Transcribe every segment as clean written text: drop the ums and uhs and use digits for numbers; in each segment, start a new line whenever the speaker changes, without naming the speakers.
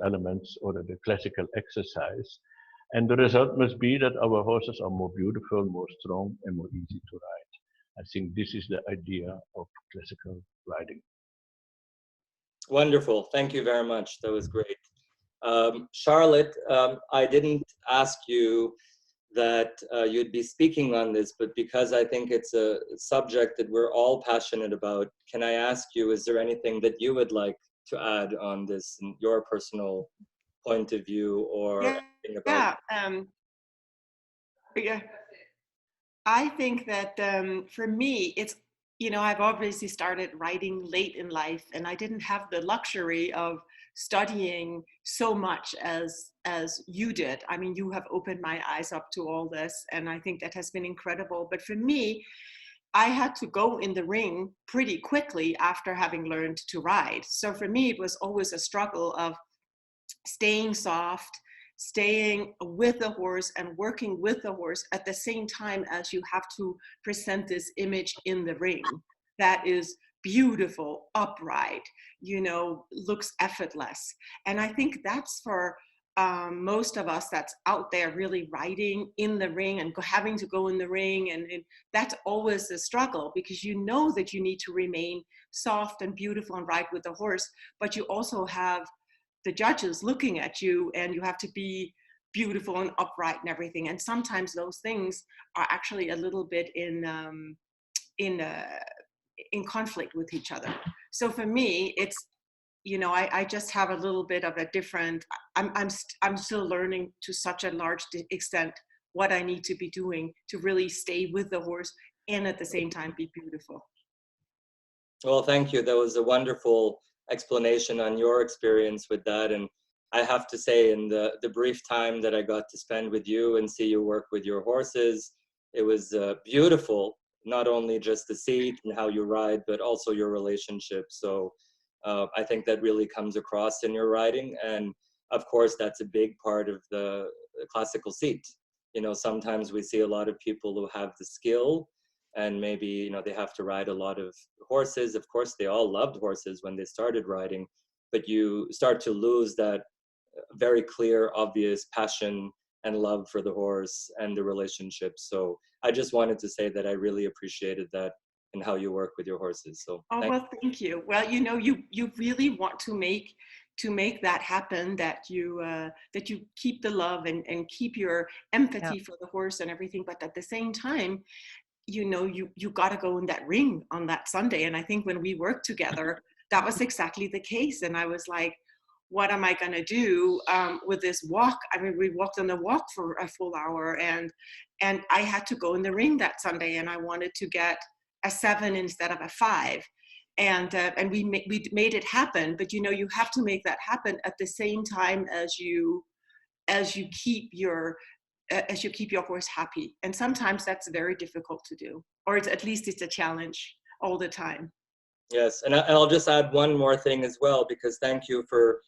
elements or the classical exercise. And the result must be that our horses are more beautiful, more strong, and more easy to ride. I think this is the idea of classical riding.
Wonderful. Thank you very much. That was great. Charlotte, I didn't ask you that you'd be speaking on this, but because I think it's a subject that we're all passionate about, can I ask you, is there anything that you would like to add on this, in your personal point of view, or anything about?
Yeah. I think that for me, it's, you know, I've obviously started writing late in life, and I didn't have the luxury of studying so much as you did. I mean, you have opened my eyes up to all this, and I think that has been incredible. But for me, I had to go in the ring pretty quickly after having learned to ride. So for me, it was always a struggle of staying soft, staying with the horse and working with the horse at the same time as you have to present this image in the ring that is beautiful, upright, you know, looks effortless. And I think that's for most of us that's out there really riding in the ring and having to go in the ring. And that's always a struggle, because you know that you need to remain soft and beautiful and ride with the horse, but you also have the judges looking at you, and you have to be beautiful and upright and everything. And sometimes those things are actually a little bit in conflict with each other. So for me, it's, you know, I just have a little bit of a different, I'm still learning to such a large extent what I need to be doing to really stay with the horse and at the same time be beautiful.
Well, thank you. That was a wonderful explanation on your experience with that. And I have to say, in the brief time that I got to spend with you and see you work with your horses, it was beautiful, not only just the seat and how you ride, but also your relationship. So I think that really comes across in your riding. And of course, that's a big part of the classical seat. You know, sometimes we see a lot of people who have the skill, and maybe, you know, they have to ride a lot of horses. Of course, they all loved horses when they started riding, but you start to lose that very clear, obvious passion and love for the horse and the relationship. So I just wanted to say that I really appreciated that and how you work with your horses. So
thank you. Well, you know, you really want to make that happen, that you keep the love and keep your empathy for the horse and everything, but at the same time, you know, you got to go in that ring on that Sunday. And I think when we worked together, that was exactly the case. And I was like, what am I going to do with this walk? I mean, we walked on the walk for a full hour, and I had to go in the ring that Sunday, and I wanted to get a 7 instead of a 5. And we made it happen. But, you know, you have to make that happen at the same time as you keep your horse happy. And sometimes that's very difficult to do, or at least it's a challenge all the time.
Yes, and I'll just add one more thing as well, because thank you for,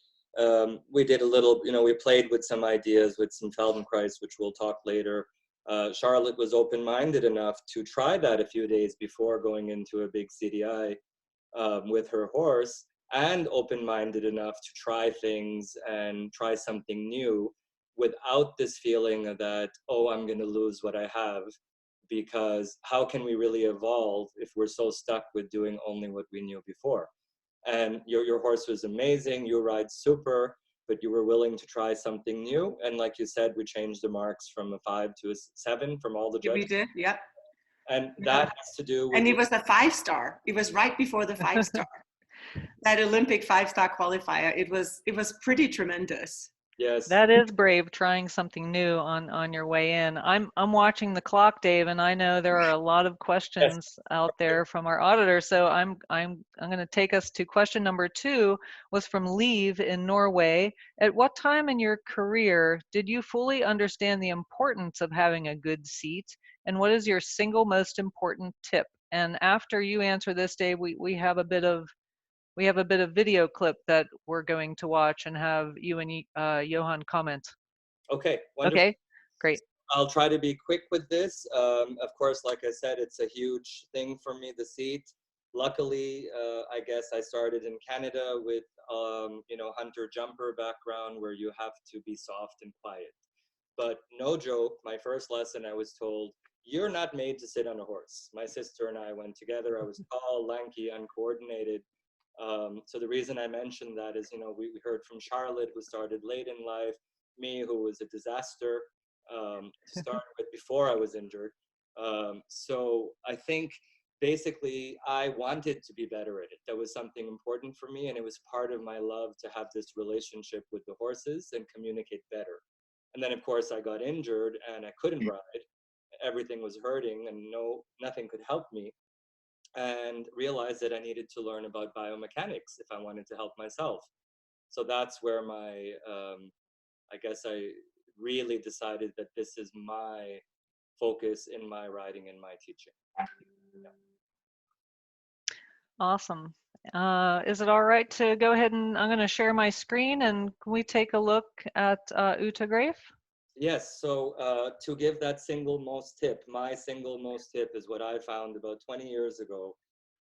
we did a little, you know, we played with some ideas with some Feldenkrais, which we'll talk later. Charlotte was open-minded enough to try that a few days before going into a big CDI with her horse, and open-minded enough to try things and try something new without this feeling that, oh, I'm going to lose what I have. Because how can we really evolve if we're so stuck with doing only what we knew before? And your horse was amazing, you ride super, but you were willing to try something new. And like you said, we changed the marks from a 5 to a 7 from all the judges.
We did, yeah.
And that has to do with...
And it was a 5-star. It was right before the 5-star. That Olympic 5-star qualifier. It was pretty tremendous.
Yes.
That is brave, trying something new on your way in. I'm watching the clock, Dave, and I know there are a lot of questions out there from our auditor. So I'm going to take us to question number 2, was from Liv in Norway. At what time in your career did you fully understand the importance of having a good seat, and what is your single most important tip? And after you answer this, Dave, we have a bit of video clip that we're going to watch and have you and Johan comment.
Okay, wonderful.
Okay, great.
I'll try to be quick with this. Of course, like I said, it's a huge thing for me, the seat. luckily, I guess I started in Canada with, you know, hunter-jumper background where you have to be soft and quiet. But no joke, my first lesson I was told, you're not made to sit on a horse. My sister and I went together. I was tall, lanky, uncoordinated. So the reason I mentioned that is, you know, we heard from Charlotte, who started late in life, me, who was a disaster to start with before I was injured. So I think basically I wanted to be better at it. That was something important for me, and it was part of my love to have this relationship with the horses and communicate better. And then of course I got injured and I couldn't ride. Everything was hurting and nothing could help me, and realized that I needed to learn about biomechanics if I wanted to help myself. So that's where my, I guess I really decided that this is my focus in my writing and my teaching. Yeah.
Awesome. Is it all right to go ahead and I'm going to share my screen, and can we take a look at Uta Graef?
Yes, so to give that single most tip, my single most tip is what I found about 20 years ago.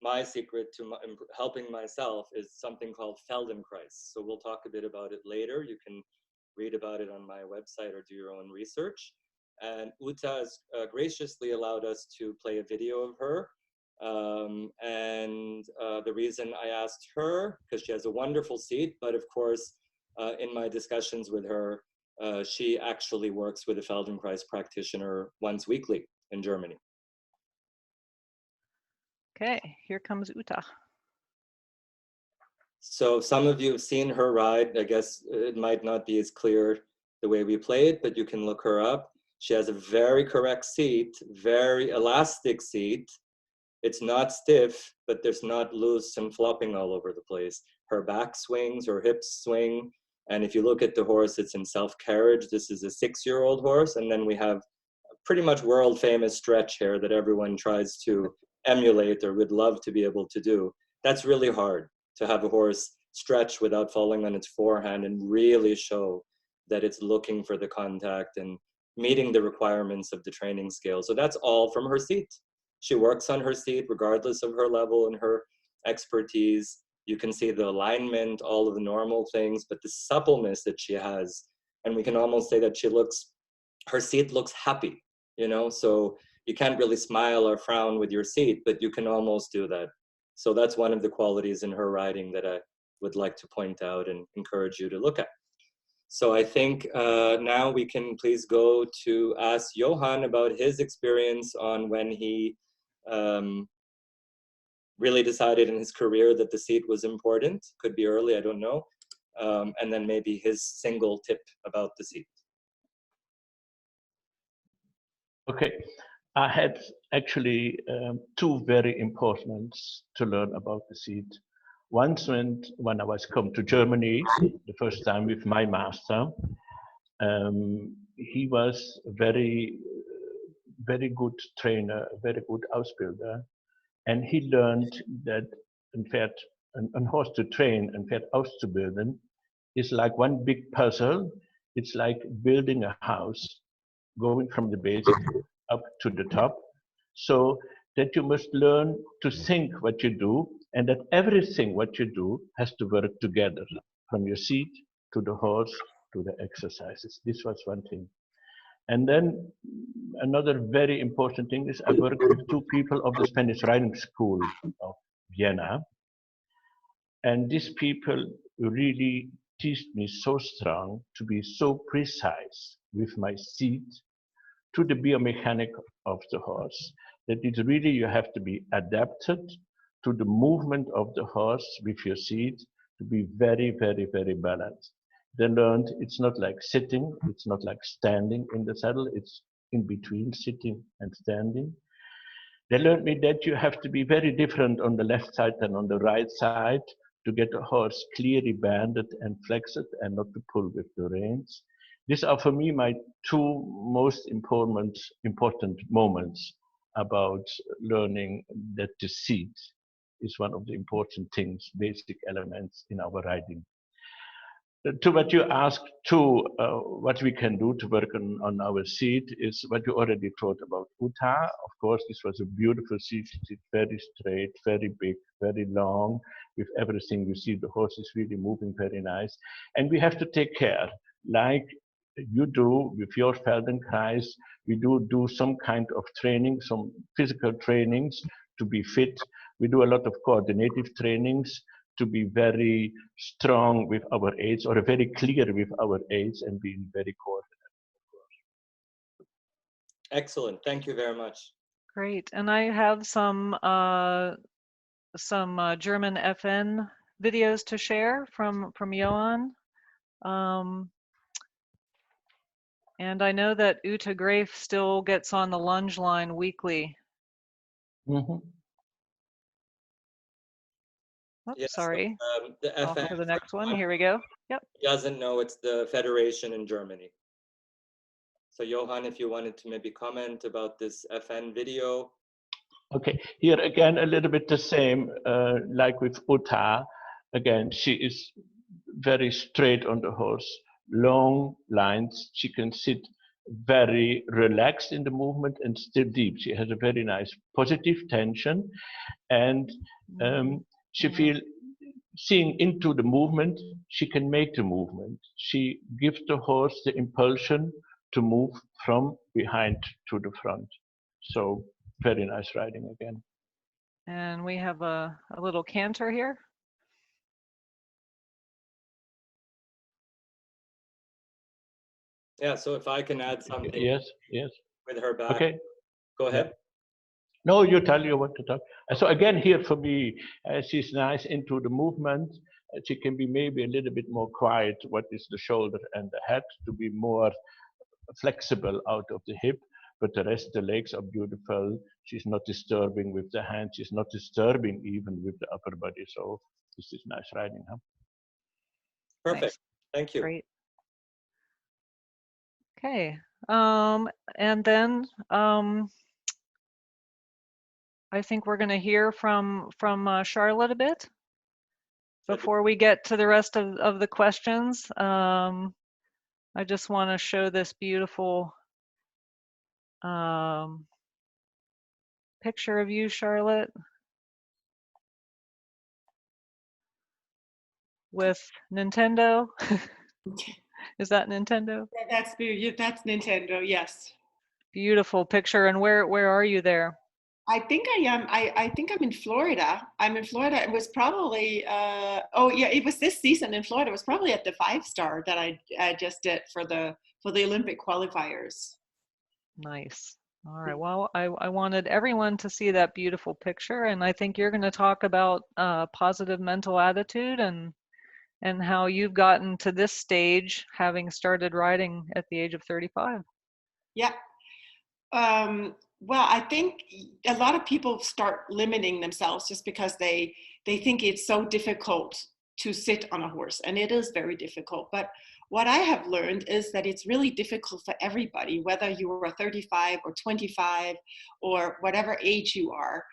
My secret to helping myself is something called Feldenkrais. So we'll talk a bit about it later. You can read about it on my website or do your own research. And Uta has graciously allowed us to play a video of her. The reason I asked her, because she has a wonderful seat, but of course, in my discussions with her, she actually works with a Feldenkrais practitioner once weekly in Germany.
Okay, here comes Uta.
So some of you have seen her ride. I guess it might not be as clear the way we play it, but you can look her up. She has a very correct seat, very elastic seat. It's not stiff, but there's not loose and flopping all over the place. Her back swings, her hips swing. And if you look at the horse, it's in self-carriage. This is a 6-year-old horse. And then we have a pretty much world famous stretch here that everyone tries to emulate or would love to be able to do. That's really hard, to have a horse stretch without falling on its forehand and really show that it's looking for the contact and meeting the requirements of the training scale. So that's all from her seat. She works on her seat regardless of her level and her expertise. You can see the alignment, all of the normal things, but the suppleness that she has, and we can almost say that her seat looks happy, you know? So you can't really smile or frown with your seat, but you can almost do that. So that's one of the qualities in her riding that I would like to point out and encourage you to look at. So I think now we can please go to ask Johan about his experience on when he really decided in his career that the seat was important. Could be early, I don't know. And then maybe his single tip about the seat.
Okay, I had actually two very important to learn about the seat. Once when I was come to Germany the first time with my master, he was very good trainer, very good Ausbilder, and he learned that in fact a horse to train and Pferd auszubilden is like one big puzzle. It's like building a house, going from the basic up to the top, so that you must learn to think what you do, and that everything what you do has to work together, from your seat to the horse to the exercises. This was one thing. And then another very important thing is I worked with two people of the Spanish riding school of Vienna, and these people really teach me so strong to be so precise with my seat to the biomechanic of the horse, that it's really you have to be adapted to the movement of the horse with your seat to be very, very, very balanced. They learned it's not like sitting, it's not like standing in the saddle, it's in between sitting and standing. They learned me that you have to be very different on the left side than on the right side to get the horse clearly banded and flexed and not to pull with the reins. These are for me my two most important moments about learning that the seat is one of the important things, basic elements in our riding. To what you asked too, what we can do to work on our seat is what you already thought about Uta. Of course, this was a beautiful seat, very straight, very big, very long, with everything. You see the horse is really moving very nice. And we have to take care, like you do with your Feldenkrais. We do some kind of training, some physical trainings to be fit. We do a lot of coordinative trainings to be very strong with our aids, or very clear with our aids, and being very coordinated.
Excellent. Thank you very much.
Great. And I have some German FN videos to share from Johan. And I know that Uta Graef still gets on the lunge line weekly.
Mm-hmm.
Oops,
Yes,
sorry.
the
Off
FN,
to the next one. Here we go. Yep.
Doesn't know it's the federation in Germany. So Johan, if you wanted to maybe comment about this FN video.
Okay, here again a little bit the same, like with Uta. Again, she is very straight on the horse, long lines. She can sit very relaxed in the movement and still deep. She has a very nice positive tension, and she feels, seeing into the movement, she can make the movement. She gives the horse the impulsion to move from behind to the front. So very nice riding again.
And we have a little canter here.
Yeah, so if I can add something.
Yes, yes.
With her back.
Okay.
Go ahead.
Yeah. No, you tell you what to talk. So again, here for me, she's nice into the movement. She can be maybe a little bit more quiet. What is the shoulder and the head, to be more flexible out of the hip. But the rest, the legs are beautiful. She's not disturbing with the hand. She's not disturbing even with the upper body. So this is nice riding, huh?
Perfect.
Nice.
Thank you.
Great. Okay. And then I think we're going to hear from Charlotte a bit before we get to the rest of the questions. I just want to show this beautiful picture of you, Charlotte, with Nintendo. Is that Nintendo?
That's Nintendo, yes.
Beautiful picture. And where are you there?
I think I am. I think I'm in Florida. I'm in Florida. It was probably, oh yeah, it was this season in Florida. It was probably at the 5-star that I just did for the Olympic qualifiers.
Nice. All right. Well, I wanted everyone to see that beautiful picture, and I think you're going to talk about positive mental attitude and how you've gotten to this stage, having started riding at the age of 35.
Yeah. Well, I think a lot of people start limiting themselves just because they think it's so difficult to sit on a horse, and it is very difficult. But what I have learned is that it's really difficult for everybody, whether you are 35 or 25 or whatever age you are.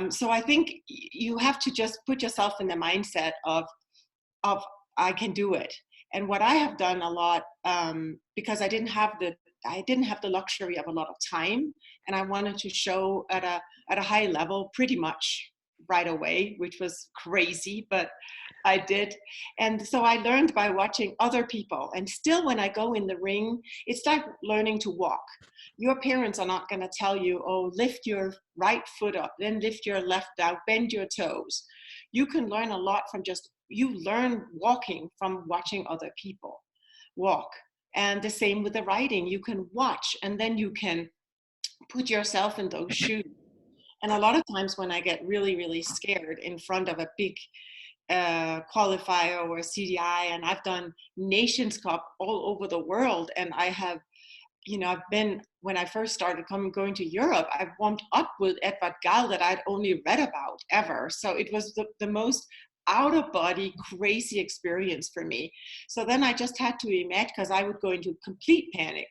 So I think you have to just put yourself in the mindset of I can do it. And what I have done a lot, because I didn't have the luxury of a lot of time, and I wanted to show at a high level pretty much right away, which was crazy, but I did. And so I learned by watching other people. And still when I go in the ring, it's like learning to walk. Your parents are not going to tell you, oh, lift your right foot up, then lift your left out, bend your toes. You can learn a lot from you learn walking from watching other people walk. And the same with the riding. You can watch and then you can put yourself in those shoes. And a lot of times when I get really, really scared in front of a big qualifier or a CDI, and I've done Nations Cup all over the world, and I have, I've been, when I first started going to Europe, I've warmed up with Edvard Gall that I'd only read about ever. So it was the most out of body crazy experience for me. So then I just had to imagine, because I would go into complete panic.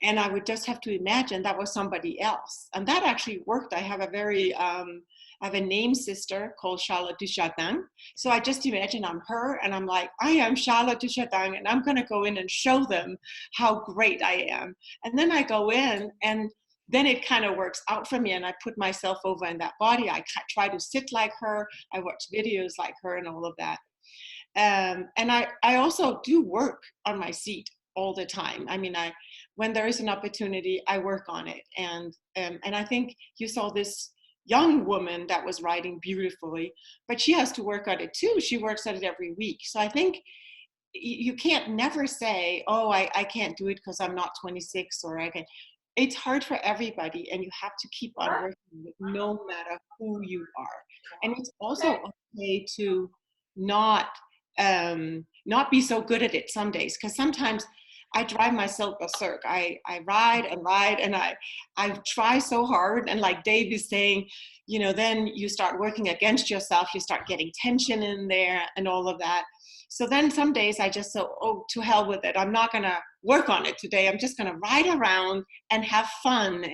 And I would just have to imagine that was somebody else. And that actually worked. I have a name sister called Charlotte Jorst. So I just imagine I'm her and I'm like, I am Charlotte Jorst and I'm going to go in and show them how great I am. And then I go in and then it kind of works out for me and I put myself over in that body. I try to sit like her. I watch videos like her and all of that. And I also do work on my seat all the time. I mean, when there is an opportunity, I work on it. And I think you saw this young woman that was riding beautifully, but she has to work on it too. She works at it every week. So I think you can't never say, oh, I can't do it because I'm not 26 or I can. It's hard for everybody and you have to keep on working no matter who you are. And it's also okay to not be so good at it some days, because sometimes I drive myself berserk. I ride and ride and I try so hard, and like Dave is saying, you know, then you start working against yourself, you start getting tension in there and all of that. So then some days I just say, oh, to hell with it, I'm not gonna work on it today, I'm just gonna ride around and have fun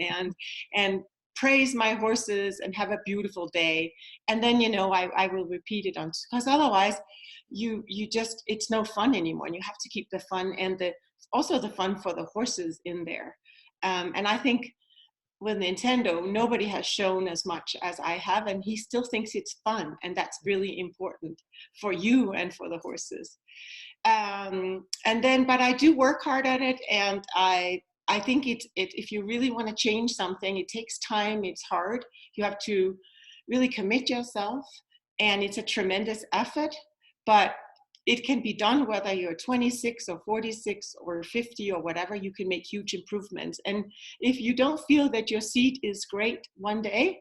and praise my horses and have a beautiful day. And then, you know, I will repeat it on, because otherwise you just, it's no fun anymore. And you have to keep the fun and also the fun for the horses in there. And I think with Nintendo, nobody has shown as much as I have, and he still thinks it's fun, and that's really important for you and for the horses. And then, but I do work hard at it, and I think if you really want to change something, it takes time, it's hard. You have to really commit yourself, and it's a tremendous effort, but it can be done whether you're 26 or 46 or 50 or whatever. You can make huge improvements. And if you don't feel that your seat is great one day,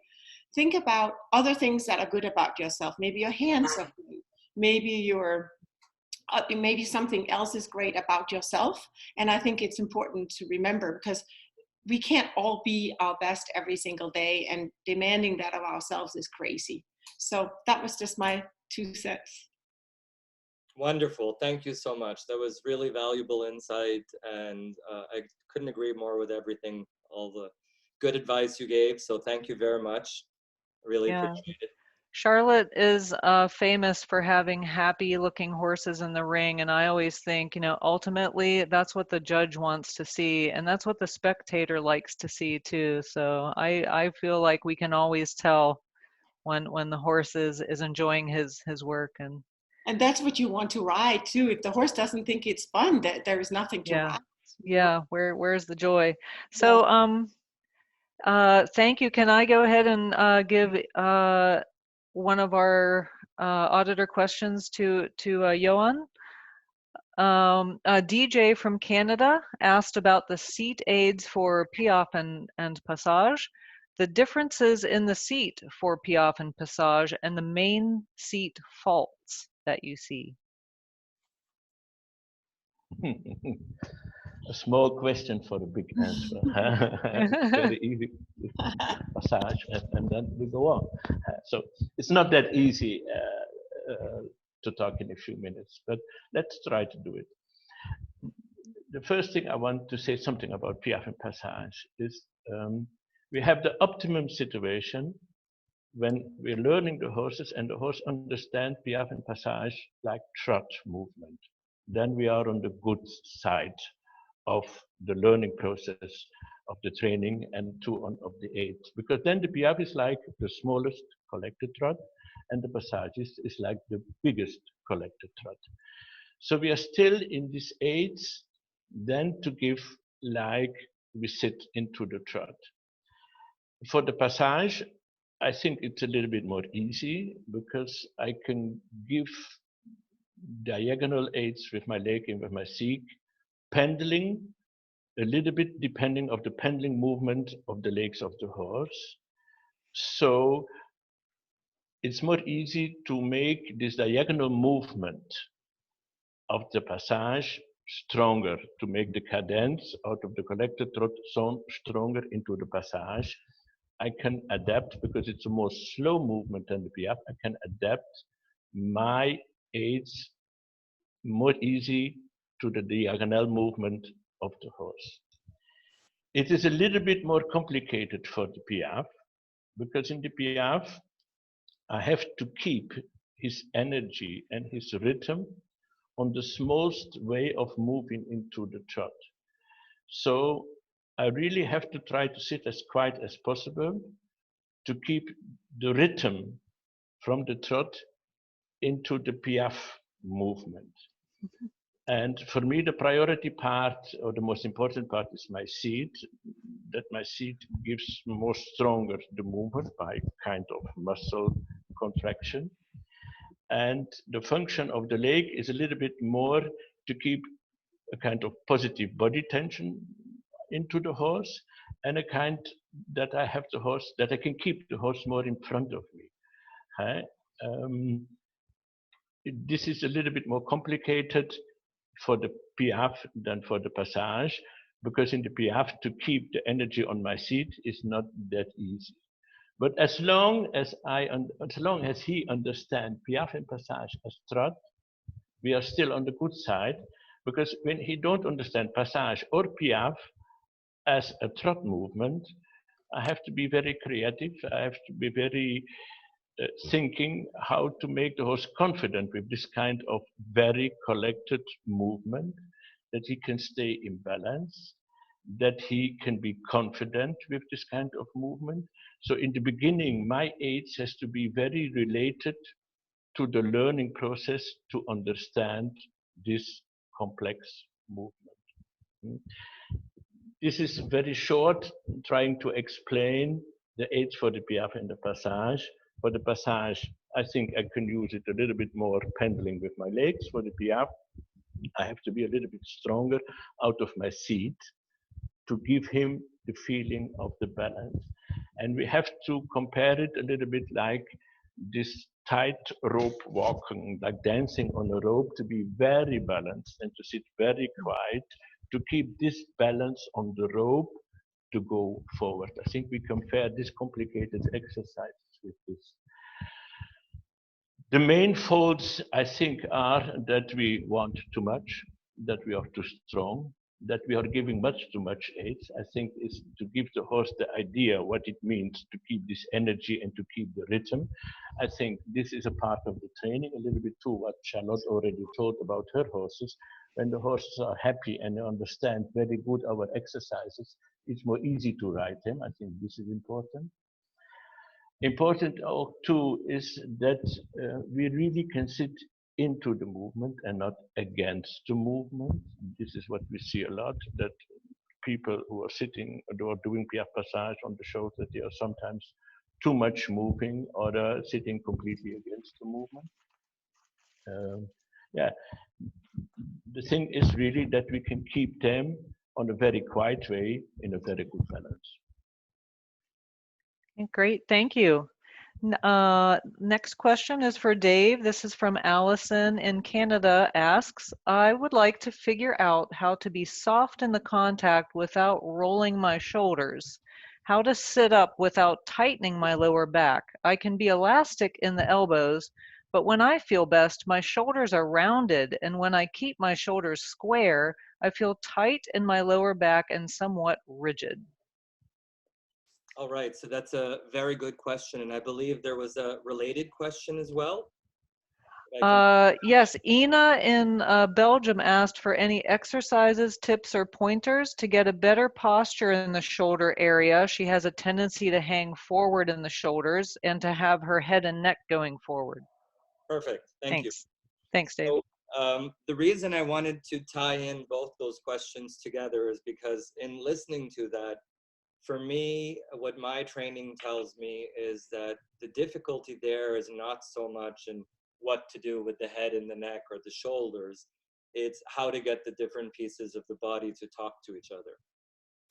think about other things that are good about yourself. Maybe your hands are great. Maybe maybe something else is great about yourself. And I think it's important to remember, because we can't all be our best every single day, and demanding that of ourselves is crazy. So that was just my 2 cents.
Wonderful. Thank you so much. That was really valuable insight, and I couldn't agree more with everything, all the good advice you gave. So thank you very much. Really appreciate it.
Charlotte is famous for having happy looking horses in the ring. And I always think, you know, ultimately that's what the judge wants to see. And that's what the spectator likes to see too. So I feel like we can always tell when the horse is enjoying his work.
And that's what you want to ride too. If the horse doesn't think it's fun, that there is nothing to ride.
Yeah. Where's the joy? So, thank you. Can I go ahead and give one of our auditor questions to Johan? DJ from Canada asked about the seat aids for Piaffe and Passage, the differences in the seat for Piaffe and Passage, and the main seat faults that you see.
A small question for a big answer. Very easy Passage, and then we go on. So it's not that easy to talk in a few minutes, but let's try to do it. The first thing I want to say something about Piaffe and Passage is we have the optimum situation when we're learning the horses and the horse understand Piaffe and Passage like trot movement. Then we are on the good side of the learning process of the training and of the aids, because then the Piaffe is like the smallest collected trot and the Passage is like the biggest collected trot. So we are still in these aids then to give like we sit into the trot. For the Passage, I think it's a little bit more easy because I can give diagonal aids with my leg and with my seat, pendling a little bit depending of the pendling movement of the legs of the horse. So it's more easy to make this diagonal movement of the Passage stronger, to make the cadence out of the collected trot zone stronger into the Passage. I can adapt, because it's a more slow movement than the Piaffe, I can adapt my aids more easy to the diagonal movement of the horse. It is a little bit more complicated for the Piaffe, because in the Piaffe, I have to keep his energy and his rhythm on the smallest way of moving into the trot. So I really have to try to sit as quiet as possible to keep the rhythm from the trot into the Piaffe movement. And for me, the priority part or the most important part is my seat, that my seat gives more stronger the movement by kind of muscle contraction. And the function of the leg is a little bit more to keep a kind of positive body tension into the horse, and a kind that I have the horse, that I can keep the horse more in front of me. This is a little bit more complicated for the Piaffe than for the Passage, because in the Piaffe to keep the energy on my seat is not that easy. But as long as he understands Piaffe and Passage as trot, we are still on the good side, because when he don't understand Passage or Piaffe as a trot movement, I have to be very creative. I have to be very thinking how to make the horse confident with this kind of very collected movement, that he can stay in balance, that he can be confident with this kind of movement. So in the beginning, my aids has to be very related to the learning process to understand this complex movement. This is very short, trying to explain the aids for the Piaffe and the Passage. For the Passage, I think I can use it a little bit more pendling with my legs. For the Piaffe, I have to be a little bit stronger out of my seat to give him the feeling of the balance. And we have to compare it a little bit like this tight rope walking, like dancing on a rope, to be very balanced and to sit very quiet, to keep this balance on the rope to go forward. I think we compare this complicated exercises with this. The main faults, I think, are that we want too much, that we are too strong, that we are giving much too much aids. I think is to give the horse the idea what it means to keep this energy and to keep the rhythm. I think this is a part of the training, a little bit too what Charlotte already told about her horses. When the horses are happy and they understand very good our exercises, it's more easy to ride them. I think this is important. Important too is that we really can sit into the movement and not against the movement. This is what we see a lot, that people who are sitting or doing Piaffe Passage on the show, that they are sometimes too much moving or sitting completely against the movement. Yeah, the thing is really that we can keep them on a very quiet way in a very good balance.
Great, thank you. Next question is for Dave. This is from Allison in Canada, asks, I would like to figure out how to be soft in the contact without rolling my shoulders. How to sit up without tightening my lower back. I can be elastic in the elbows, but when I feel best, my shoulders are rounded, and when I keep my shoulders square, I feel tight in my lower back and somewhat rigid.
All right, so that's a very good question, and I believe there was a related question as well.
Yes, Ina in Belgium asked for any exercises, tips, or pointers to get a better posture in the shoulder area. She has a tendency to hang forward in the shoulders and to have her head and neck going forward.
Perfect, thank you.
Thanks, Dave.
So, the reason I wanted to tie in both those questions together is because in listening to that, for me, what my training tells me is that the difficulty there is not so much in what to do with the head and the neck or the shoulders. It's how to get the different pieces of the body to talk to each other.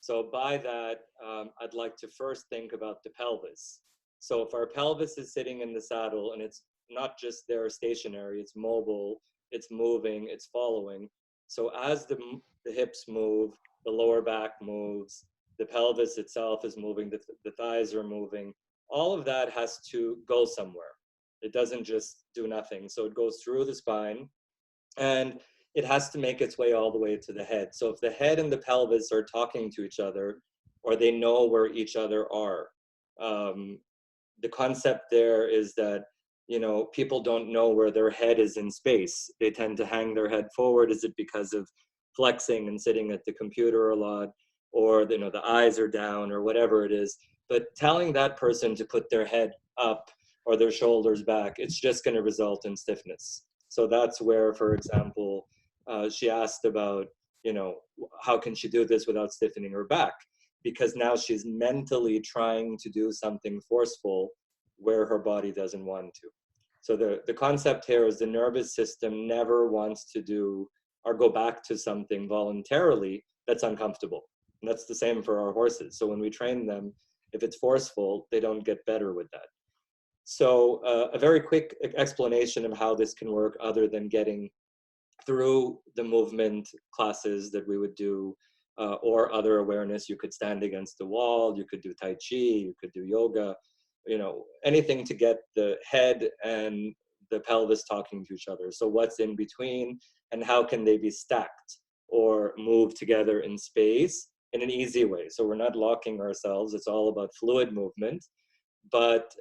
So by that, I'd like to first think about the pelvis. So if our pelvis is sitting in the saddle and it's not just there stationary, it's mobile, it's moving, it's following. So as the hips move, the lower back moves, the pelvis itself is moving, the thighs are moving. All of that has to go somewhere. It doesn't just do nothing. So it goes through the spine. And it has to make its way all the way to the head. So if the head and the pelvis are talking to each other, or they know where each other are, the concept there is that, you know, people don't know where their head is in space. They tend to hang their head forward. Is it because of flexing and sitting at the computer a lot, or, you know, the eyes are down, or whatever it is? But telling that person to put their head up or their shoulders back, it's just going to result in stiffness. So that's where, for example, she asked about, you know, how can she do this without stiffening her back? Because now she's mentally trying to do something forceful where her body doesn't want to. So the concept here is the nervous system never wants to do or go back to something voluntarily that's uncomfortable. And that's the same for our horses. So when we train them, if it's forceful, they don't get better with that. So a very quick explanation of how this can work, other than getting through the movement classes that we would do, or other awareness. You could stand against the wall, you could do Tai Chi, you could do yoga, you know, anything to get the head and the pelvis talking to each other. So what's in between, and how can they be stacked or move together in space in an easy way? So we're not locking ourselves, it's all about fluid movement, but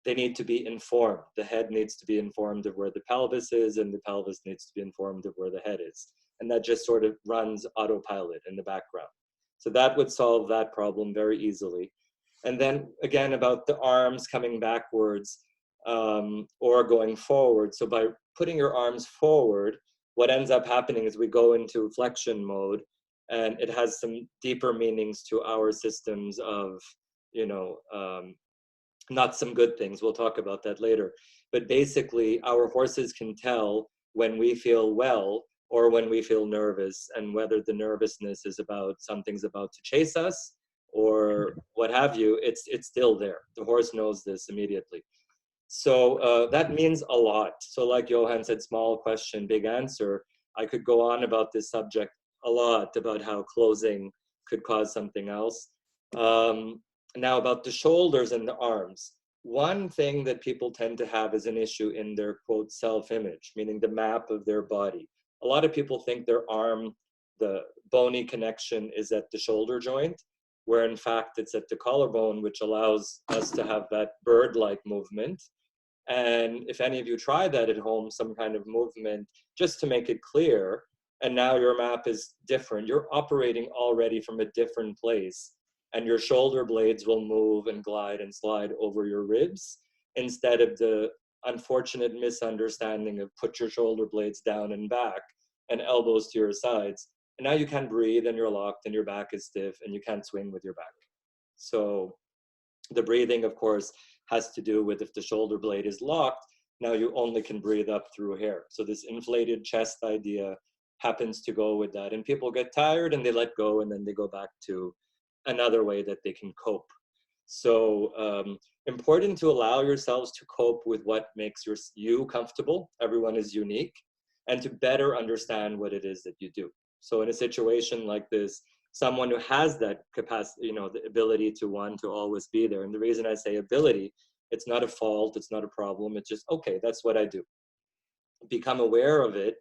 they need to be informed. The head needs to be informed of where the pelvis is, and the pelvis needs to be informed of where the head is. And that just sort of runs autopilot in the background. So that would solve that problem very easily. And then again, about the arms coming backwards or going forward. So by putting your arms forward, what ends up happening is we go into flexion mode, and it has some deeper meanings to our systems of, you know, not some good things. We'll talk about that later. But basically, our horses can tell when we feel well or when we feel nervous, and whether the nervousness is about something's about to chase us or what have you, it's still there. The horse knows this immediately. So that means a lot. So like Johan said, small question, big answer. I could go on about this subject a lot, about how closing could cause something else. Now about the shoulders and the arms. One thing that people tend to have is an issue in their, quote, self-image, meaning the map of their body. A lot of people think their arm, the bony connection, is at the shoulder joint, where in fact it's at the collarbone, which allows us to have that bird-like movement. And if any of you try that at home, some kind of movement, just to make it clear, and now your map is different, you're operating already from a different place, and your shoulder blades will move and glide and slide over your ribs, instead of the unfortunate misunderstanding of put your shoulder blades down and back and elbows to your sides. And now you can't breathe, and you're locked, and your back is stiff, and you can't swing with your back. So the breathing, of course, has to do with if the shoulder blade is locked, now you only can breathe up through here. So this inflated chest idea happens to go with that. And people get tired and they let go, and then they go back to another way that they can cope. So important to allow yourselves to cope with what makes you comfortable. Everyone is unique, and to better understand what it is that you do. So in a situation like this, someone who has that capacity, you know, the ability to want to always be there. And the reason I say ability, it's not a fault, it's not a problem. It's just, okay, that's what I do. Become aware of it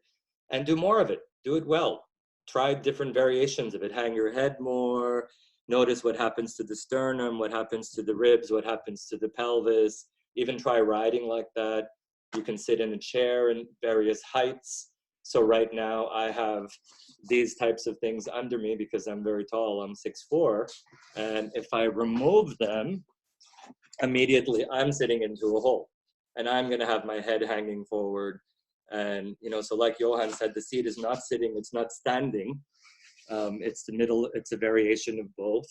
and do more of it. Do it well. Try different variations of it. Hang your head more. Notice what happens to the sternum, what happens to the ribs, what happens to the pelvis. Even try riding like that. You can sit in a chair in various heights. So right now I have these types of things under me because I'm very tall. I'm 6'4", and if I remove them, immediately I'm sitting into a hole, and I'm going to have my head hanging forward. And, you know, so like Johan said, the seat is not sitting, it's not standing. It's the middle, it's a variation of both.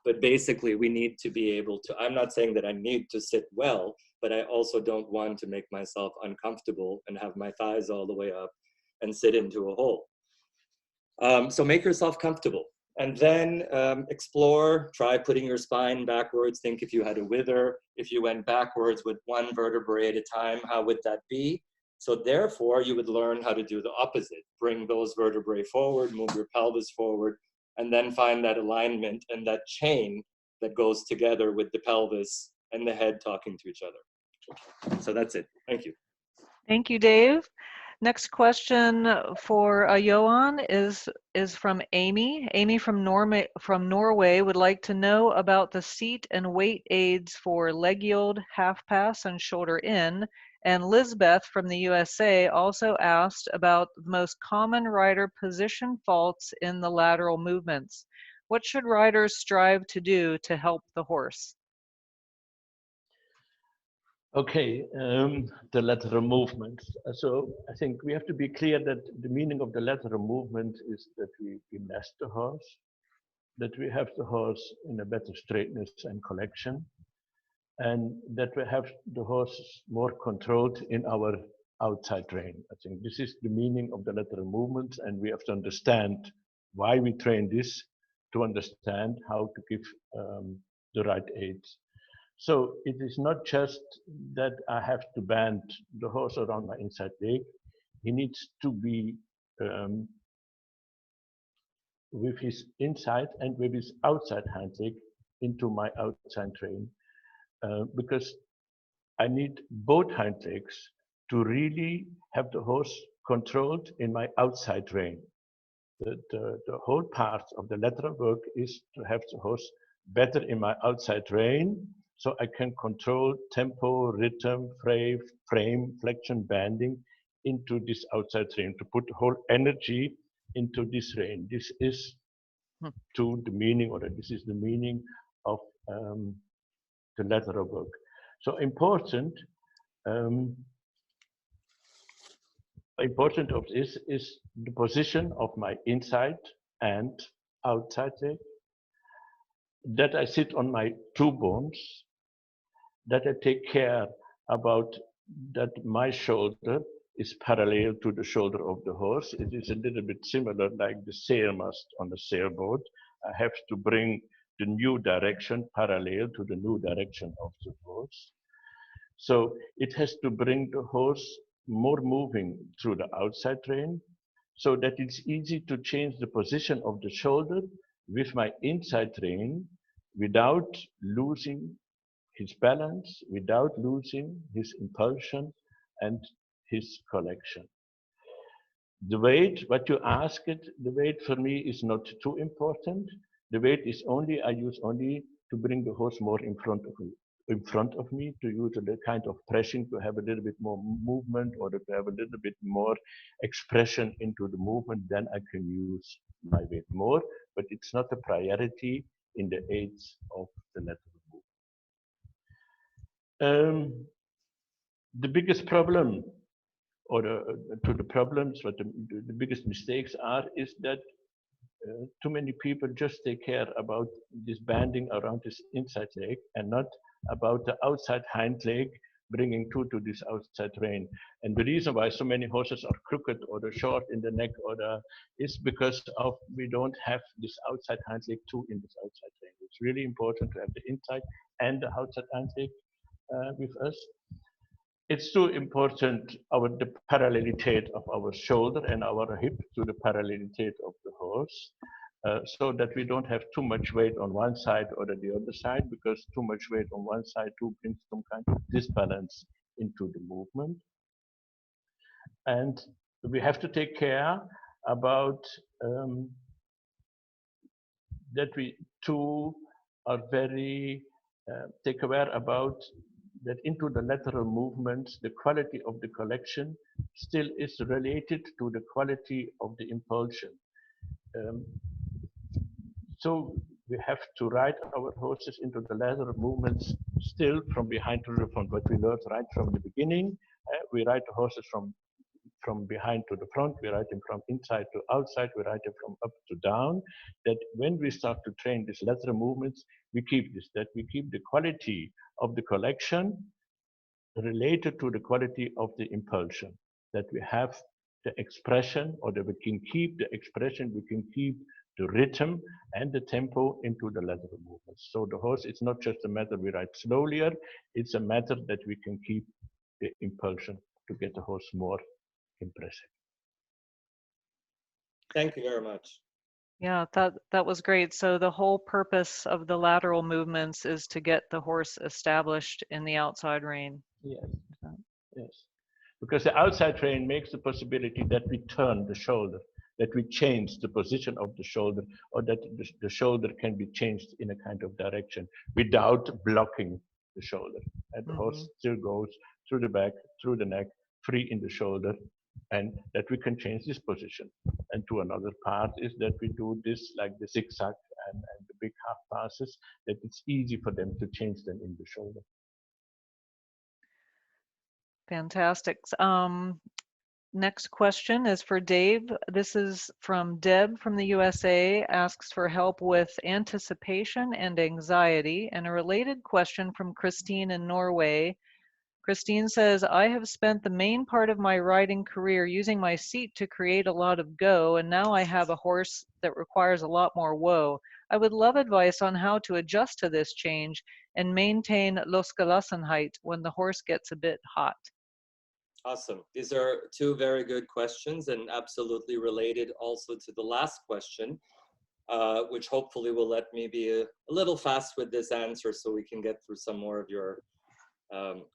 But basically we need to be able to, I'm not saying that I need to sit well, but I also don't want to make myself uncomfortable and have my thighs all the way up and sit into a hole. So make yourself comfortable, and then explore, try putting your spine backwards. Think if you had a wither, if you went backwards with one vertebrae at a time, how would that be? So therefore, you would learn how to do the opposite. Bring those vertebrae forward, move your pelvis forward, and then find that alignment and that chain that goes together with the pelvis and the head talking to each other. So that's it. Thank you.
Thank you, Dave. Next question for Johan is from Amy. Amy from Norway would like to know about the seat and weight aids for leg yield, half pass, and shoulder in. And Lisbeth from the USA also asked about the most common rider position faults in the lateral movements. What should riders strive to do to help the horse?
Okay, the lateral movement. So I think we have to be clear that the meaning of the lateral movement is that we nest the horse, that we have the horse in a better straightness and collection, and that we have the horse more controlled in our outside rein. I think this is the meaning of the lateral movement, and we have to understand why we train this to understand how to give the right aids. So it is not just that I have to bend the horse around my inside leg. He needs to be with his inside and with his outside hind leg into my outside rein, because I need both hind legs to really have the horse controlled in my outside rein. The whole part of the lateral work is to have the horse better in my outside rein, so I can control tempo, rhythm, frame, flexion, bending into this outside rein, to put the whole energy into this rein. This is to the meaning, or this is the meaning of the lateral work. So important of this is the position of my inside and outside leg, that I sit on my two bones, that I take care about that my shoulder is parallel to the shoulder of the horse. It is a little bit similar like the sailmast on a sailboat. I have to bring the new direction parallel to the new direction of the horse. So it has to bring the horse more moving through the outside rein, so that it's easy to change the position of the shoulder with my inside rein without losing his balance, without losing his impulsion and his collection. The weight, what you asked, the weight for me is not too important. The weight is only, I use only to bring the horse more in front of me, to use a kind of pressing, to have a little bit more movement, or to have a little bit more expression into the movement. Then I can use my weight more, but it's not a priority in the aids of the lateral movement. The biggest problem, or the problems, what the biggest mistakes are, is that too many people just take care about this banding around this inside leg and not about the outside hind leg, bringing two to this outside rein. And the reason why so many horses are crooked or short in the neck is because of we don't have this outside hind leg too in this outside rein. It's really important to have the inside and the outside hind leg with us. It's too important the parallelity of our shoulder and our hip to the parallelity of the horse, so that we don't have too much weight on one side or the other side, because too much weight on one side too brings some kind of disbalance into the movement. And we have to take care about that we too are very take aware about that into the lateral movements, the quality of the collection still is related to the quality of the impulsion. So we have to ride our horses into the lateral movements still from behind to the front. What we learned right from the beginning, we ride the horses from behind to the front, we ride them from inside to outside, we ride them from up to down. That when we start to train these lateral movements, we keep this, that we keep the quality of the collection related to the quality of the impulsion, that we have the expression, or that we can keep the expression, we can keep the rhythm and the tempo into the lateral movements. So the horse, it's not just a matter we ride slowlier, it's a matter that we can keep the impulsion to get the horse more impressive.
Thank you very much.
Yeah, that was great. So the whole purpose of the lateral movements is to get the horse established in the outside rein.
Yes. Yes. because the outside frame makes the possibility that we turn the shoulder, that we change the position of the shoulder, or that the shoulder can be changed in a kind of direction without blocking the shoulder. And the horse still goes through the back, through the neck, free in the shoulder, and that we can change this position. And to another part is that we do this like the zigzag and the big half passes, that it's easy for them to change them in the shoulder.
Fantastic. Next question is for Dave. This is from Deb from the USA, asks for help with anticipation and anxiety. And a related question from Christine in Norway. Christine says, I have spent the main part of my riding career using my seat to create a lot of go, and now I have a horse that requires a lot more woe. I would love advice on how to adjust to this change and maintain losgelassenheit when the horse gets a bit hot.
Awesome. These are two very good questions and absolutely related also to the last question, which hopefully will let me be a little fast with this answer so we can get through some more of your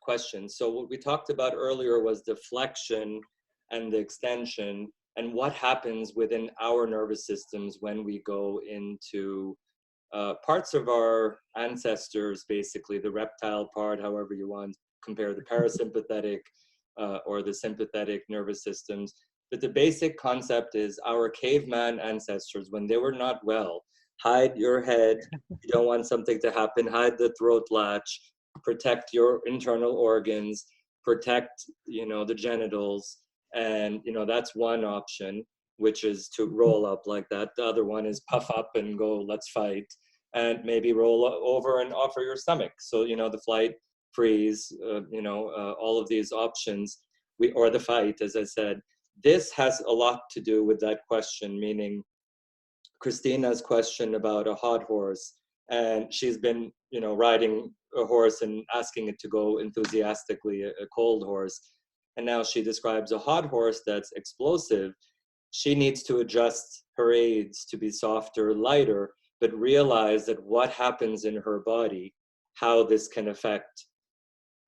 questions. So what we talked about earlier was the flexion and the extension and what happens within our nervous systems when we go into parts of our ancestors, basically the reptile part, however you want, compare the parasympathetic or the sympathetic nervous systems. But the basic concept is our caveman ancestors, when they were not well, hide your head, you don't want something to happen, hide the throat latch, protect your internal organs, protect, the genitals. And, that's one option, which is to roll up like that. The other one is puff up and go, let's fight, and maybe roll over and offer your stomach. So, the flight, freeze, all of these options, or the fight, as I said, this has a lot to do with that question, meaning Christina's question about a hot horse, and she's been, riding a horse and asking it to go enthusiastically, a cold horse. And now she describes a hot horse that's explosive. She needs to adjust her aids to be softer, lighter, but realize that what happens in her body, how this can affect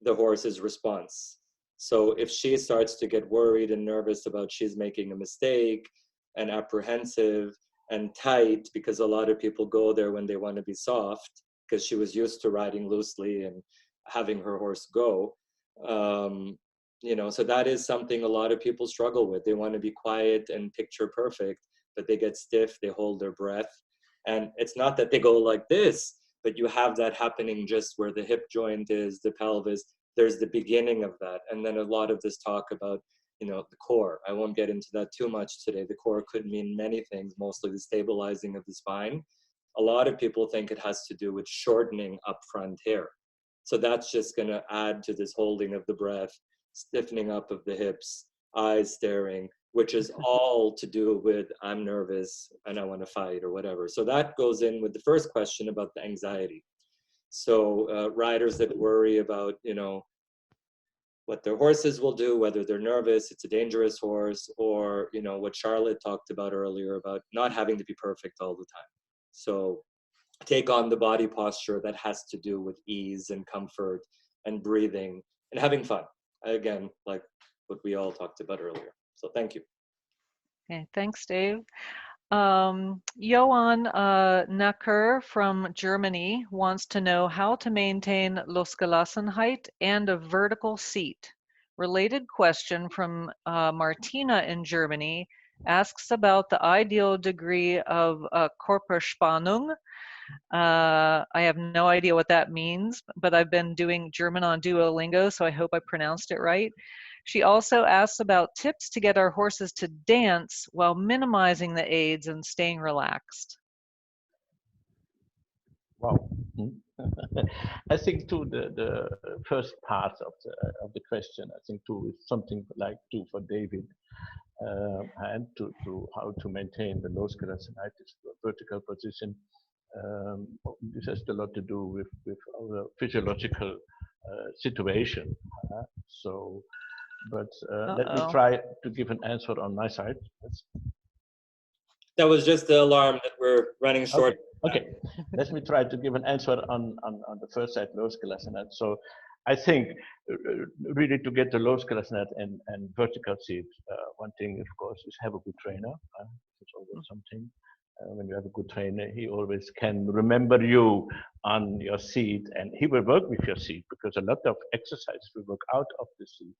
the horse's response. So if she starts to get worried and nervous about she's making a mistake and apprehensive and tight, because a lot of people go there when they want to be soft, because she was used to riding loosely and having her horse go. So that is something a lot of people struggle with. They want to be quiet and picture perfect, but they get stiff, they hold their breath. And it's not that they go like this, but you have that happening just where the hip joint is, the pelvis. There's the beginning of that. And then a lot of this talk about, the core. I won't get into that too much today. The core could mean many things, mostly the stabilizing of the spine. A lot of people think it has to do with shortening up front hair. So that's just going to add to this holding of the breath, stiffening up of the hips, eyes staring, which is all to do with I'm nervous and I want to fight or whatever. So that goes in with the first question about the anxiety. So riders that worry about, what their horses will do, whether they're nervous, it's a dangerous horse, or, what Charlotte talked about earlier about not having to be perfect all the time. So take on the body posture that has to do with ease and comfort and breathing and having fun. Again, like what we all talked about earlier. So thank you.
Okay, thanks, Dave. Johan Nacker from Germany wants to know how to maintain Losgelassenheit and a vertical seat. Related question from Martina in Germany asks about the ideal degree of Körperspannung. I have no idea what that means, but I've been doing German on Duolingo, so I hope I pronounced it right. She also asks about tips to get our horses to dance while minimizing the aids and staying relaxed.
Wow. I think too the first part of the question, I think too is something like too for David, and to how to maintain the Losgelassenheit, vertical position. This has a lot to do with our physiological situation. But let me try to give an answer on my side.
That was just the alarm that we're running short.
Okay. Let me try to give an answer on the first side, Losgelassenheit. So I think really to get the low class net and vertical seat, one thing of course is have a good trainer. It's always something. When you have a good trainer, he always can remember you on your seat, and he will work with your seat because a lot of exercise will work out of the seat.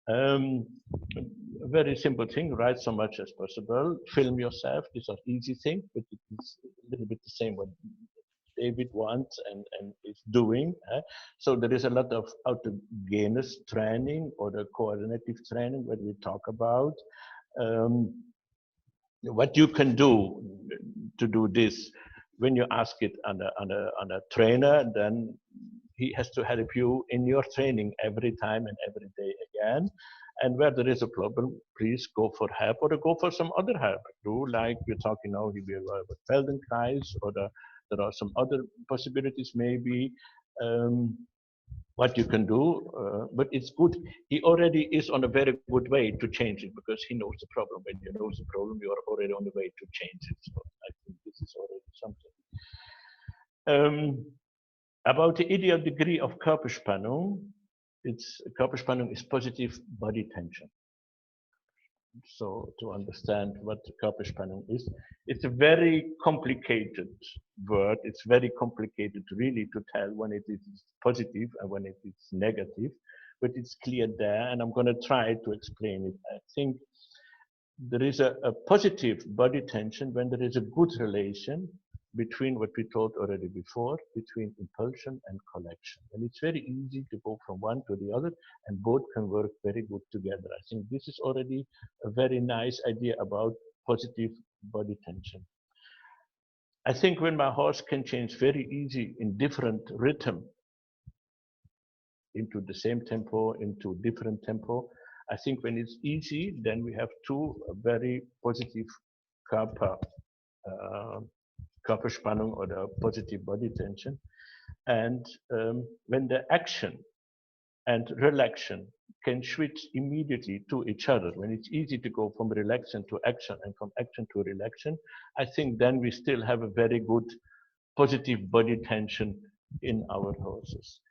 A very simple thing, write so much as possible, film yourself. These are easy things, but it's a little bit the same what David wants and is doing. So there is a lot of autogenous training or the coordinative training that we talk about. What you can do to do this, when you ask it on a trainer, then he has to help you in your training every time and every day again. And where there is a problem, please go for help or go for some other help. Do like we're talking now here about Feldenkrais, or there are some other possibilities maybe. What you can do, but it's good. He already is on a very good way to change it because he knows the problem. When you know the problem, you are already on the way to change it. So I think this is already something. About the ideal degree of Körperspannung, Körperspannung is positive body tension. So to understand what Körperspannung is, it's a very complicated word. It's very complicated really to tell when it is positive and when it is negative, but it's clear there, and I'm going to try to explain it. I think there is a positive body tension when there is a good relation between what we told already before, between impulsion and collection. And it's very easy to go from one to the other, and both can work very good together. I think this is already a very nice idea about positive body tension. I think when my horse can change very easy in different rhythm, into the same tempo, into different tempo, I think when it's easy, then we have two very positive Körperspannung or the positive body tension. And when the action and relaxation can switch immediately to each other, when it's easy to go from relaxation to action and from action to relaxation, I think then we still have a very good positive body tension in our horses.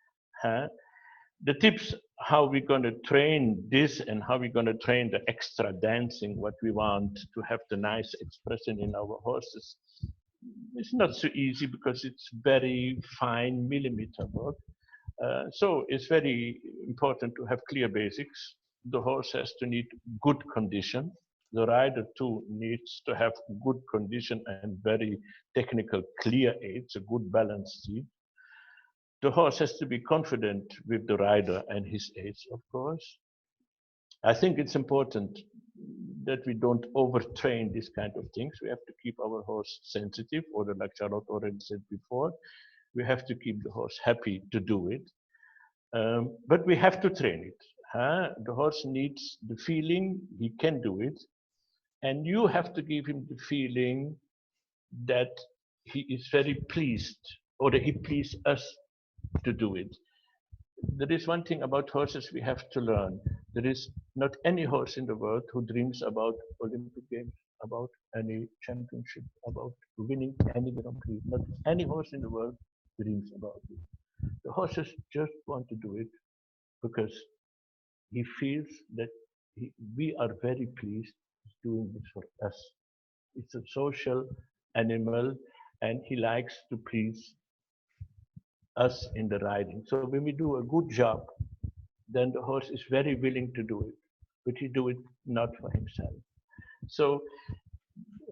The tips how we're going to train this and how we're going to train the extra dancing, what we want to have the nice expression in our horses. It's not so easy because it's very fine millimeter work. So it's very important to have clear basics. The horse has to need good condition. The rider too needs to have good condition and very technical clear aids, a good balanced seat. The horse has to be confident with the rider and his aids, of course. I think it's important that we don't overtrain these kind of things. We have to keep our horse sensitive, or like Charlotte already said before, we have to keep the horse happy to do it. But we have to train it. The horse needs the feeling he can do it, and you have to give him the feeling that he is very pleased, or that he pleases us to do it. There is one thing about horses we have to learn. There is not any horse in the world who dreams about Olympic Games, about any championship, about winning any Grand Prix. Not any horse in the world dreams about it. The horses just want to do it because he feels that we are very pleased doing this for us. It's a social animal, and he likes to please us in the riding. So when we do a good job, then the horse is very willing to do it, but he do it not for himself. So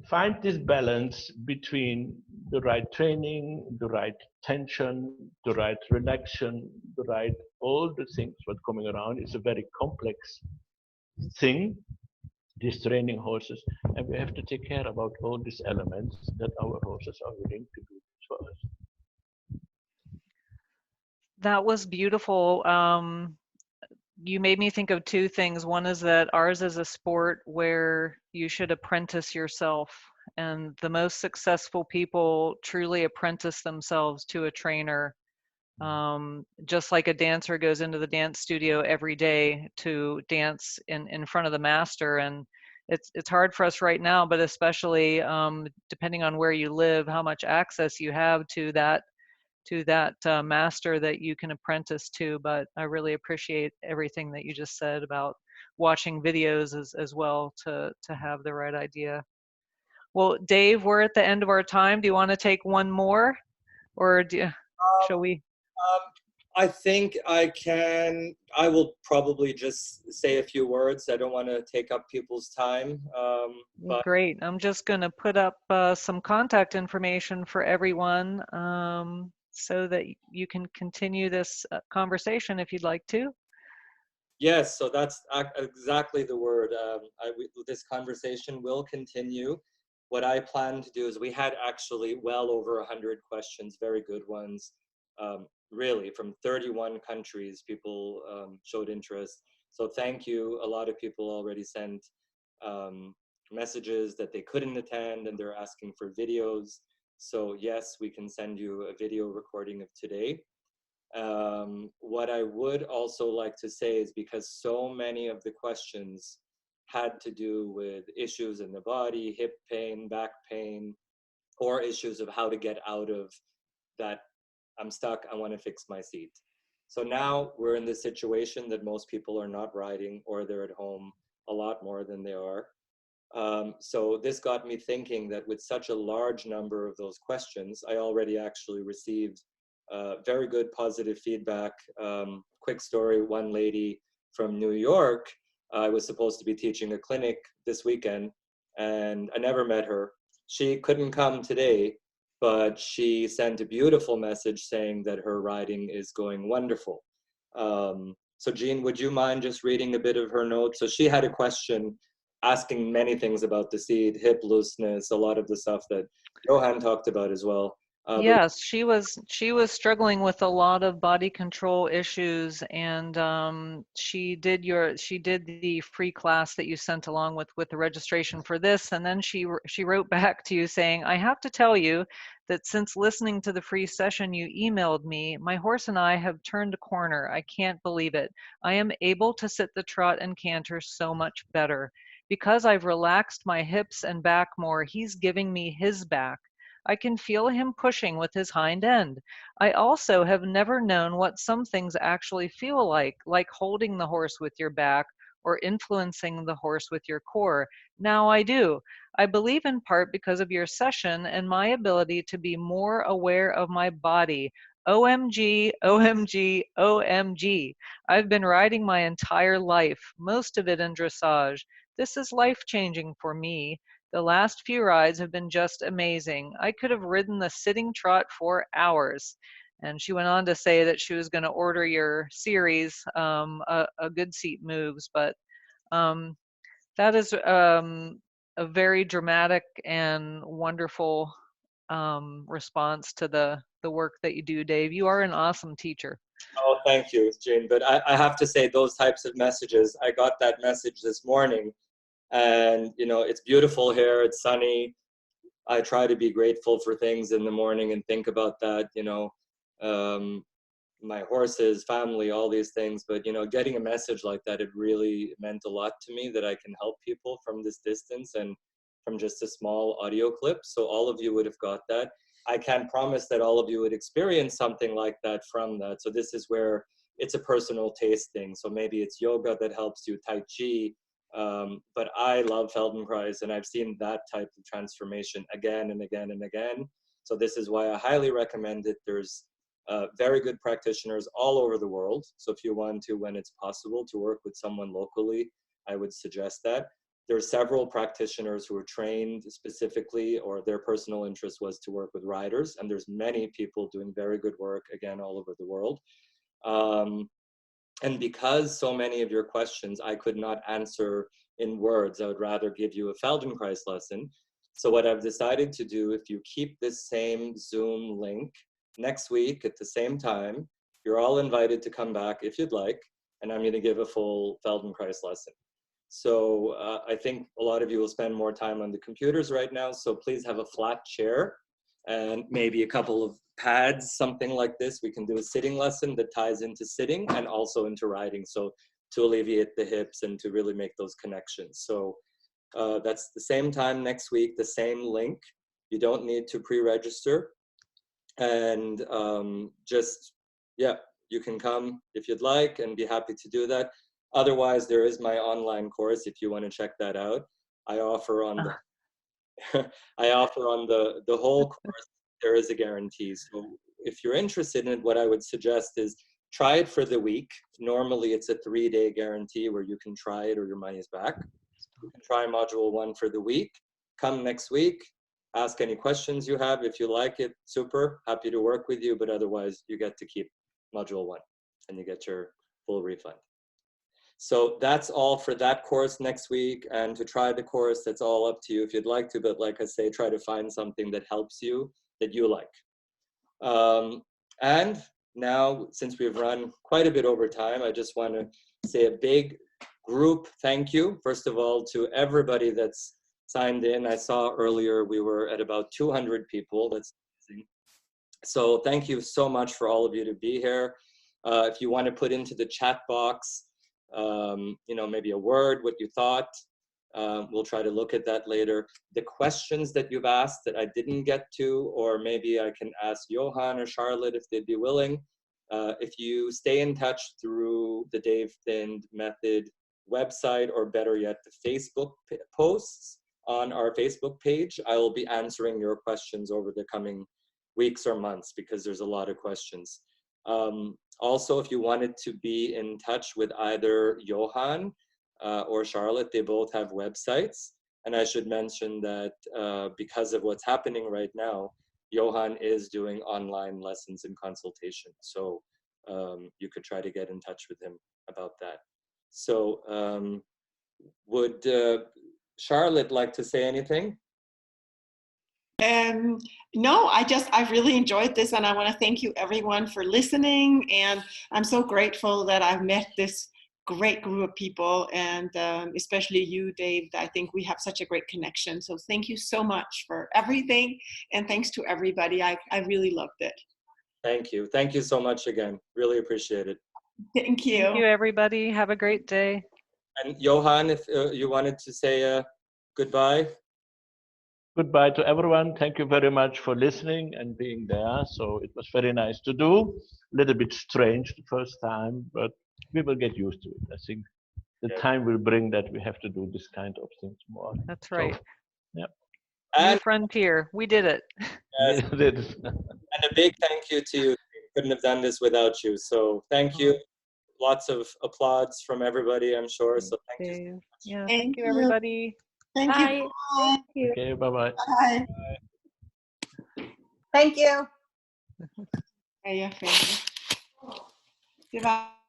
find this balance between the right training, the right tension, the right relaxation, the right, all the things what coming around. It's a very complex thing, this training horses, and we have to take care about all these elements that our horses are willing to do for us.
That was beautiful. You made me think of two things. One is that ours is a sport where you should apprentice yourself, and the most successful people truly apprentice themselves to a trainer. Just like a dancer goes into the dance studio every day to dance in front of the master. And it's hard for us right now, but especially depending on where you live, how much access you have to that that master that you can apprentice to. But I really appreciate everything that you just said about watching videos as well to have the right idea. Well, Dave, we're at the end of our time. Do you want to take one more, or shall we?
I think I will probably just say a few words. I don't want to take up people's time. But
Great. I'm just going to put up some contact information for everyone so that you can continue this conversation if you'd like to.
yes, so that's exactly the word. This conversation will continue. What I plan to do is, we had actually well over 100 questions, very good ones. Really, from 31 countries, people showed interest. So thank you. A lot of people already sent messages that they couldn't attend, and they're asking for videos. So yes, we can send you a video recording of today. What I would also like to say is, because so many of the questions had to do with issues in the body, hip pain, back pain, or issues of how to get out of that, I'm stuck, I want to fix my seat. So now we're in the situation that most people are not riding, or they're at home a lot more than they are. So this got me thinking that with such a large number of those questions, I already actually received very good positive feedback. Quick story, one lady from New York, I was supposed to be teaching a clinic this weekend, and I never met her. She couldn't come today, but she sent a beautiful message saying that her riding is going wonderful. So Jean, would you mind just reading a bit of her notes? So she had a question asking many things about the seat, hip looseness, a lot of the stuff that Johan talked about as well.
Yes, she was struggling with a lot of body control issues, and she did the free class that you sent along with the registration for this, and then she wrote back to you saying, I have to tell you that since listening to the free session you emailed me, my horse and I have turned a corner. I can't believe it. I am able to sit the trot and canter so much better. Because I've relaxed my hips and back more, he's giving me his back. I can feel him pushing with his hind end. I also have never known what some things actually feel like holding the horse with your back or influencing the horse with your core. Now I do. I believe in part because of your session and my ability to be more aware of my body. OMG, OMG, OMG. I've been riding my entire life, most of it in dressage. This is life-changing for me. The last few rides have been just amazing. I could have ridden the sitting trot for hours. And she went on to say that she was going to order your series, a Good Seat Moves. But that is a very dramatic and wonderful response to the work that you do, Dave. You are an awesome teacher.
Oh, thank you, Jane. But I have to say, those types of messages, I got that message this morning. And, you know, it's beautiful here, it's sunny. I try to be grateful for things in the morning and think about that, you know, my horses, family, all these things. But, you know, getting a message like that, it really meant a lot to me that I can help people from this distance and from just a small audio clip. So all of you would have got that. I can't promise that all of you would experience something like that from that. So this is where it's a personal taste thing. So maybe it's yoga that helps you, Tai Chi. But I love Feldenkrais, and I've seen that type of transformation again and again and again. So this is why I highly recommend it. There's very good practitioners all over the world. So if you want to, when it's possible, to work with someone locally, I would suggest that. There are several practitioners who are trained specifically, or their personal interest was to work with riders. And there's many people doing very good work, again, all over the world. And because so many of your questions I could not answer in words, I would rather give you a Feldenkrais lesson. So what I've decided to do, if you keep this same Zoom link next week at the same time, you're all invited to come back if you'd like, and I'm going to give a full Feldenkrais lesson. So I think a lot of you will spend more time on the computers right now, so please have a flat chair and maybe a couple of pads, something like this. We can do a sitting lesson that ties into sitting and also into riding, so to alleviate the hips and to really make those connections. So that's the same time next week, the same link. You don't need to pre-register. And just, yeah, you can come if you'd like and be happy to do that. Otherwise, there is my online course if you want to check that out. I offer on the I offer on the whole course, there is a guarantee. So if you're interested in it, what I would suggest is try it for the week. Normally it's a 3-day guarantee where you can try it or your money is back. You can try module 1 for the week. Come next week, ask any questions you have. If you like it, super, happy to work with you, but otherwise you get to keep module 1 and you get your full refund. So that's all for that course next week. And to try the course, that's all up to you if you'd like to, but like I say, try to find something that helps you, that you like. And now, since we've run quite a bit over time, I just want to say a big group thank you, first of all, to everybody that's signed in. I saw earlier we were at about 200 people. That's amazing. So thank you so much for all of you to be here. If you want to put into the chat box, you know, maybe a word, what you thought. We'll try to look at that later. The questions that you've asked that I didn't get to, or maybe I can ask Johan or Charlotte if they'd be willing. If you stay in touch through the Dave Thind Method website, or better yet, the Facebook posts on our Facebook page, I will be answering your questions over the coming weeks or months because there's a lot of questions. Also, if you wanted to be in touch with either Johan or Charlotte, they both have websites. And I should mention that because of what's happening right now, Johan is doing online lessons and consultation. So you could try to get in touch with him about that. So would Charlotte like to say anything?
No, I really enjoyed this, and I want to thank you everyone for listening. And I'm so grateful that I've met this great group of people, and especially you, Dave. I think we have such a great connection. So thank you so much for everything, and thanks to everybody. I really loved it.
Thank you. Thank you so much again. Really appreciate it.
Thank you.
Thank you, everybody. Have a great day.
And Johan, if you wanted to say goodbye.
Goodbye to everyone. Thank you very much for listening and being there. So it was very nice to do. A little bit strange the first time, but we will get used to it. I think the time will bring that we have to do this kind of things more.
That's right.
So, yeah.
New frontier. We did it.
Yes. And a big thank you to you. We couldn't have done this without you. So thank you. Lots of applause from everybody, I'm sure. So thank you so much.
Yeah, thank you, everybody.
Thank
Bye.
you.
Thank you.
Okay, bye-bye.
Bye.
Thank you.
Ja, goodbye.